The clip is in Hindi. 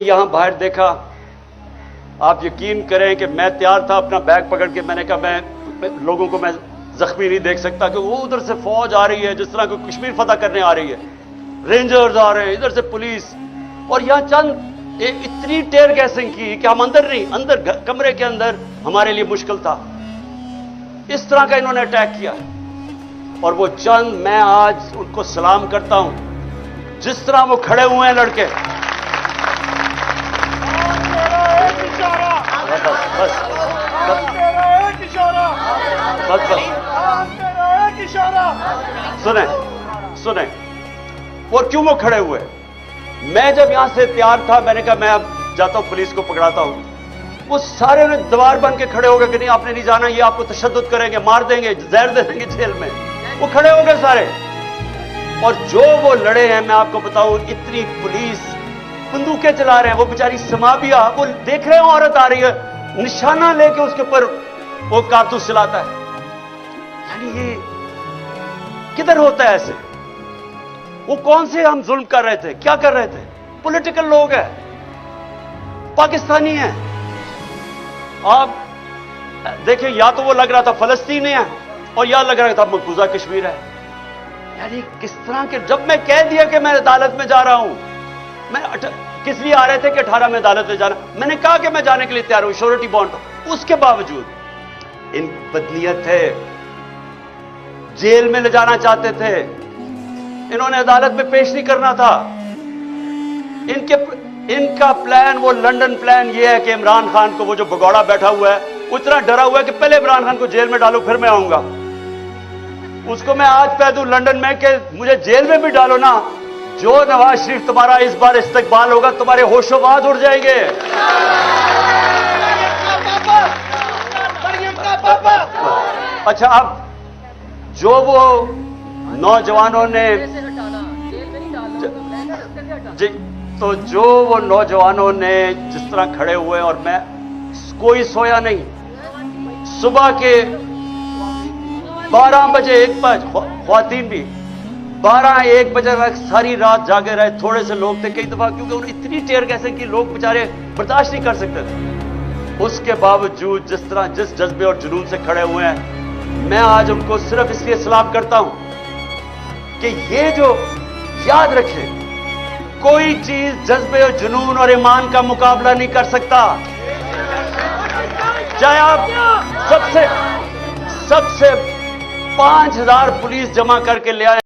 यहां बाहर देखा, आप यकीन करें कि मैं तैयार था अपना बैग पकड़ के। मैंने कहा मैं लोगों को मैं जख्मी नहीं देख सकता कि वो उधर से फौज आ रही है जिस तरह कोई कश्मीर फतह करने आ रही है, रेंजर्स आ रहे हैं, इधर से पुलिस, और यहां चंद इतनी टेयर गैसिंग की कि हम अंदर नहीं, अंदर कमरे के अंदर हमारे लिए मुश्किल था। इस तरह का इन्होंने अटैक किया और वो चंद, मैं आज उनको सलाम करता हूं जिस तरह वो खड़े हुए हैं लड़के। बस सुने सुने, और क्यों वो खड़े हुए? मैं जब यहां से तैयार था, मैंने कहा मैं अब जाता हूं, पुलिस को पकड़ाता हूं। वो सारे ने दीवार बन के खड़े हो गए कि नहीं आपने नहीं जाना, ये आपको तशद्दुद करेंगे, मार देंगे, जहर दे देंगे जेल में। वो खड़े हो गए सारे, और जो वो लड़े हैं, मैं आपको बताऊं, इतनी पुलिस बंदूकें चला रहे हैं। वो बेचारी समाबिया, वो देख रहे हो औरत आ रही है, निशाना लेके उसके ऊपर वो कारतूस चलाता है। यानी ये किधर होता है ऐसे? वो कौन से हम जुल्म कर रहे थे, क्या कर रहे थे? पॉलिटिकल लोग हैं, पाकिस्तानी हैं। आप देखिए, या तो वो लग रहा था फलस्तीनी है और या लग रहा था मकबूजा कश्मीर है। यानी किस तरह के, जब मैं कह दिया कि मैं अदालत में जा रहा हूं, मैं किस लिए आ रहे थे कि 18 में अदालत में जाना, मैंने कहा कि मैं जाने के लिए तैयार हूं, श्योरिटी बॉन्ड, उसके बावजूद इन बदनीयत थे, जेल में ले जाना चाहते थे, इन्होंने अदालत में पेश नहीं करना था। इनका प्लान, वो लंदन प्लान ये है कि इमरान खान को, वो जो भगौड़ा बैठा हुआ है, उतना डरा हुआ है कि पहले इमरान खान को जेल में डालो फिर मैं आऊंगा। उसको मैं आज कह दूं लंदन में कि मुझे जेल में भी डालो ना, जो नवाज शरीफ तुम्हारा इस बार इस्तकबाल होगा, तुम्हारे होशोबाज उड़ जाएंगे। अच्छा, अब जो वो नौजवानों ने जी, तो जो वो नौजवानों ने जिस तरह खड़े हुए, और मैं कोई सोया नहीं, सुबह के 12 बजे 1 बजे, ख्वातीन भी 12-1 बजे तक सारी रात जागे रहे। थोड़े से लोग थे कई दफा, क्योंकि उन्हें इतनी टेयर कैसे कि लोग बेचारे बर्दाश्त नहीं कर सकते थे। उसके बावजूद जिस तरह, जिस जज्बे और जुनून से खड़े हुए हैं, मैं आज उनको सिर्फ इसलिए सलाम करता हूं कि ये जो याद रखें, कोई चीज जज्बे और जुनून और ईमान का मुकाबला नहीं कर सकता। चाहे आप सबसे 5000 पुलिस जमा करके ले आए।